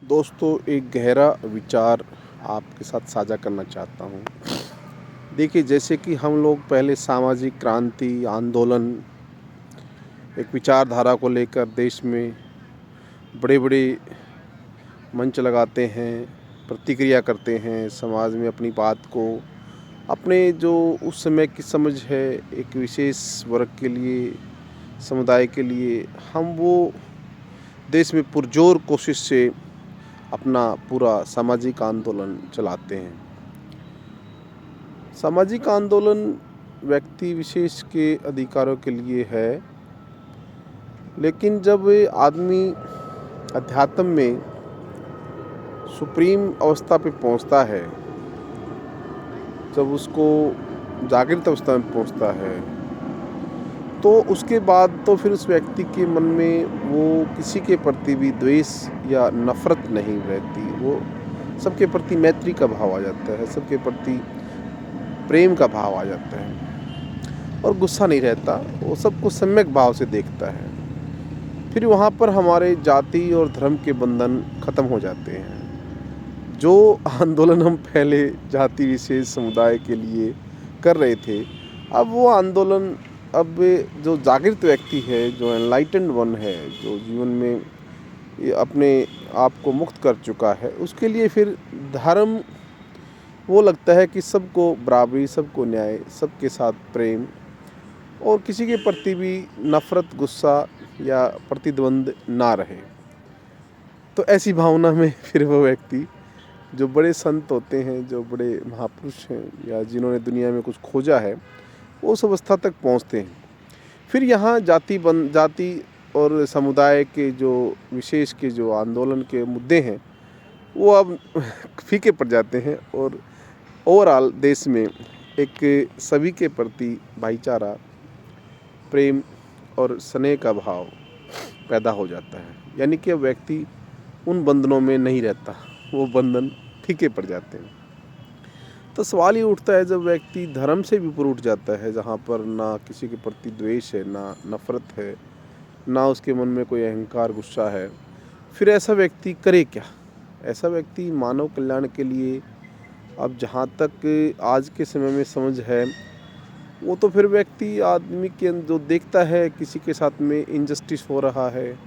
दोस्तों, एक गहरा विचार आपके साथ साझा करना चाहता हूँ। देखिए, जैसे कि हम लोग पहले सामाजिक क्रांति, आंदोलन, एक विचारधारा को लेकर देश में बड़े-बड़े मंच लगाते हैं, प्रतिक्रिया करते हैं, समाज में अपनी बात को अपने जो उस समय की समझ है, एक विशेष वर्ग के लिए, समुदाय के लिए, हम वो देश में पुरज़ोर कोशिश से अपना पूरा सामाजिक आंदोलन चलाते हैं। सामाजिक आंदोलन व्यक्ति विशेष के अधिकारों के लिए है, लेकिन जब आदमी अध्यात्म में सुप्रीम अवस्था पे पहुंचता है, जब उसको जागृत अवस्था में पहुंचता है, तो उसके बाद तो फिर उस व्यक्ति के मन में वो किसी के प्रति भी द्वेष या नफ़रत नहीं रहती। वो सबके प्रति मैत्री का भाव आ जाता है, सबके प्रति प्रेम का भाव आ जाता है और गुस्सा नहीं रहता। वो सबको सम्यक भाव से देखता है। फिर वहाँ पर हमारे जाति और धर्म के बंधन ख़त्म हो जाते हैं। जो आंदोलन हम पहले जाति विशेष समुदाय के लिए कर रहे थे, अब वो आंदोलन अब जो जागृत व्यक्ति है, जो एनलाइटेंड वन है, जो जीवन में ये अपने आप को मुक्त कर चुका है, उसके लिए फिर धर्म वो लगता है कि सबको बराबरी, सबको न्याय, सबके साथ प्रेम और किसी के प्रति भी नफ़रत, गुस्सा या प्रतिद्वंद ना रहे। तो ऐसी भावना में फिर वो व्यक्ति, जो बड़े संत होते हैं, जो बड़े महापुरुष हैं या जिन्होंने दुनिया में कुछ खोजा है, वो उस अवस्था तक पहुँचते हैं। फिर यहाँ जाति और समुदाय के जो विशेष के जो आंदोलन के मुद्दे हैं, वो अब फीके पड़ जाते हैं और ओवरऑल देश में एक सभी के प्रति भाईचारा, प्रेम और स्नेह का भाव पैदा हो जाता है। यानी कि अब व्यक्ति उन बंधनों में नहीं रहता, वो बंधन फीके पड़ जाते हैं। तो सवाल ये उठता है, जब व्यक्ति धर्म से भी ऊपर उठ जाता है, जहाँ पर ना किसी के प्रति द्वेष है, ना नफ़रत है, ना उसके मन में कोई अहंकार, गुस्सा है, फिर ऐसा व्यक्ति करे क्या? ऐसा व्यक्ति मानव कल्याण के लिए, अब जहाँ तक आज के समय में समझ है, वो तो फिर व्यक्ति आदमी के जो देखता है किसी के साथ में इनजस्टिस हो रहा है,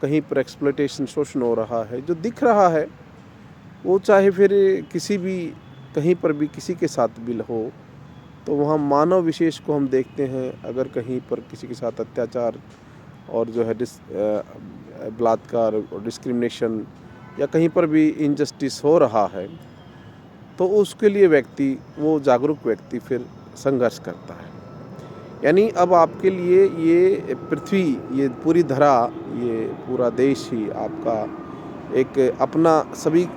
कहीं पर एक्सप्लॉयटेशन, शोषण हो रहा है, जो दिख रहा है, वो चाहे फिर किसी भी कहीं पर भी किसी के साथ भी हो, तो वहाँ मानव विशेष को हम देखते हैं। अगर कहीं पर किसी के साथ अत्याचार और जो है बलात्कार और डिस्क्रिमिनेशन या कहीं पर भी इनजस्टिस हो रहा है, तो उसके लिए व्यक्ति, वो जागरूक व्यक्ति फिर संघर्ष करता है। यानी अब आपके लिए ये पृथ्वी, ये पूरी धरा, ये पूरा देश ही आपका एक अपना सभी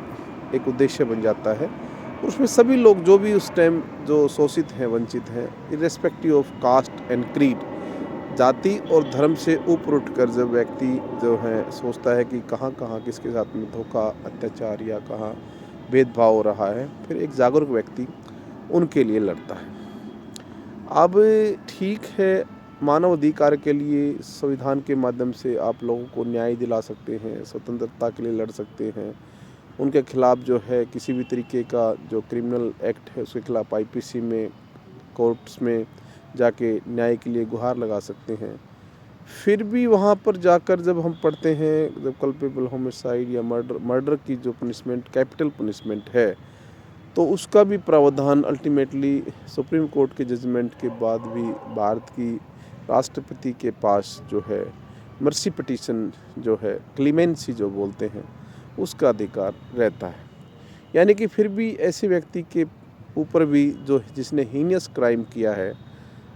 एक उद्देश्य बन जाता है। उसमें सभी लोग जो भी उस टाइम जो शोषित हैं, वंचित हैं, irrespective of caste and creed, जाति और धर्म से ऊपर उठकर जब व्यक्ति जो है सोचता है कि कहाँ-कहाँ किसके साथ में धोखा, अत्याचार या कहाँ भेदभाव हो रहा है, फिर एक जागरूक व्यक्ति उनके लिए लड़ता है। अब ठीक है, मानव अधिकार के लिए संविधान के माध्यम से आप लोगों को न्याय दिला सकते हैं, स्वतंत्रता के लिए लड़ सकते हैं। उनके खिलाफ जो है किसी भी तरीके का जो क्रिमिनल एक्ट है, उसके खिलाफ आईपीसी में, कोर्ट्स में जाके न्याय के लिए गुहार लगा सकते हैं। फिर भी वहाँ पर जाकर जब हम पढ़ते हैं, जब कल्पेबल होमिसाइड या मर्डर की जो पनिशमेंट कैपिटल पनिशमेंट है, तो उसका भी प्रावधान अल्टीमेटली सुप्रीम कोर्ट के जजमेंट के बाद भी भारत की राष्ट्रपति के पास जो है मर्सी पिटीशन जो है, क्लीमेंसी जो बोलते हैं, उसका अधिकार रहता है। यानी कि फिर भी ऐसे व्यक्ति के ऊपर भी जो जिसने हीनियस क्राइम किया है,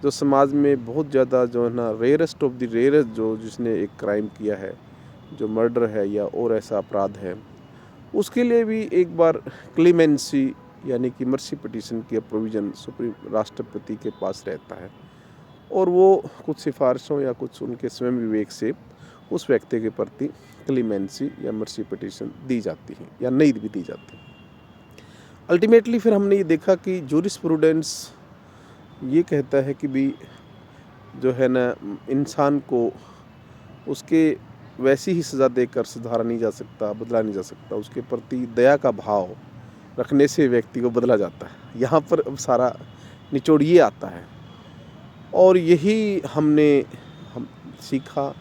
जो समाज में बहुत ज़्यादा जो है ना रेयरेस्ट ऑफ द रेयरेस्ट जो जिसने एक क्राइम किया है, जो मर्डर है या और ऐसा अपराध है, उसके लिए भी एक बार क्लीमेंसी यानी कि मर्सी पिटीशन की प्रोविज़न सुप्रीम राष्ट्रपति के पास रहता है और वो कुछ सिफारिशों या कुछ उनके स्वयं विवेक से उस व्यक्ति के प्रति क्लीमेंसी या मर्सी पिटीशन दी जाती है या नहीं भी दी जाती। अल्टीमेटली फिर हमने ये देखा कि जूरिस्प्रूडेंस ये कहता है कि भी जो है ना, इंसान को उसके वैसी ही सज़ा देकर सुधारा नहीं जा सकता, बदला नहीं जा सकता। उसके प्रति दया का भाव रखने से व्यक्ति को बदला जाता है। यहाँ पर अब सारा निचोड़ ये आता है और यही हम सीखा।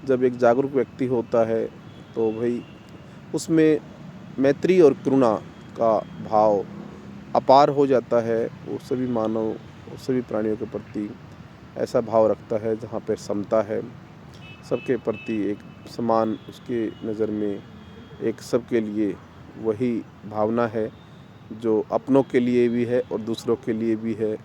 जब एक जागरूक व्यक्ति होता है तो भाई उसमें मैत्री और करुणा का भाव अपार हो जाता है। वो सभी मानव और सभी प्राणियों के प्रति ऐसा भाव रखता है जहाँ पे समता है, सबके प्रति एक समान उसके नज़र में एक सबके लिए वही भावना है जो अपनों के लिए भी है और दूसरों के लिए भी है।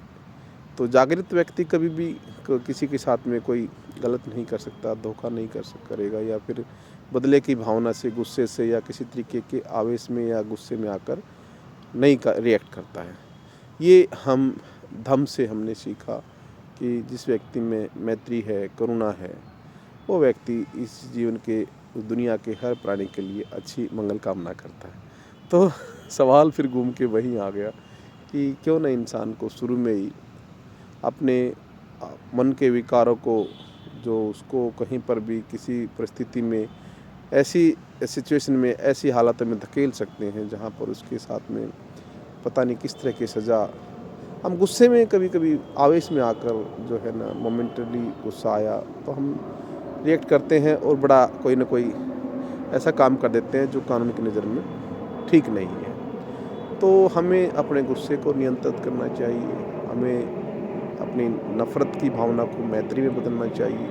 तो जागृत व्यक्ति कभी भी किसी के साथ में कोई गलत नहीं कर सकता, धोखा नहीं करेगा या फिर बदले की भावना से, गुस्से से या किसी तरीके के आवेश में या गुस्से में आकर नहीं रिएक्ट करता है। ये हम धम्म से हमने सीखा कि जिस व्यक्ति में मैत्री है, करुणा है, वो व्यक्ति इस जीवन के, दुनिया के हर प्राणी के लिए अच्छी मंगल कामना करता है। तो सवाल फिर घूम के वहीं आ गया कि क्यों ना इंसान को शुरू में ही अपने मन के विकारों को, जो उसको कहीं पर भी किसी परिस्थिति में ऐसी सिचुएशन में, ऐसी हालत में धकेल सकते हैं जहाँ पर उसके साथ में पता नहीं किस तरह की सज़ा, हम गुस्से में कभी-कभी आवेश में आकर जो है ना मोमेंटली गुस्सा आया तो हम रिएक्ट करते हैं और बड़ा कोई ना कोई ऐसा काम कर देते हैं जो कानून की नज़र में ठीक नहीं है। तो हमें अपने गुस्से को नियंत्रित करना चाहिए, हमें अपनी नफ़रत की भावना को मैत्री में बदलना चाहिए,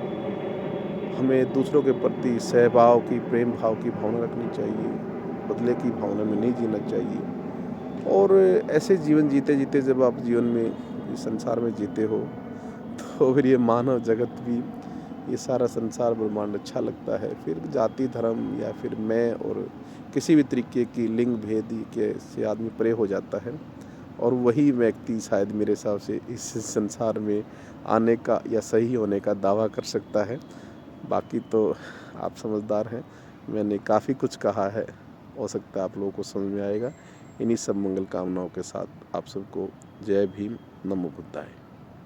हमें दूसरों के प्रति सहभाव की, प्रेम भाव की भावना रखनी चाहिए, बदले की भावना में नहीं जीना चाहिए। और ऐसे जीवन जीते-जीते जब आप जीवन में इस संसार में जीते हो तो फिर ये मानव जगत भी, ये सारा संसार ब्रह्मांड अच्छा लगता है। फिर जाति धर्म या फिर मैं और किसी भी तरीके की लिंग भेद के से आदमी परे हो जाता है और वही व्यक्ति शायद मेरे हिसाब से इस संसार में आने का या सही होने का दावा कर सकता है। बाकी तो आप समझदार हैं, मैंने काफ़ी कुछ कहा है, हो सकता है आप लोगों को समझ में आएगा। इन्हीं सब मंगल कामनाओं के साथ आप सबको जय भीम, नमो बुद्धाय।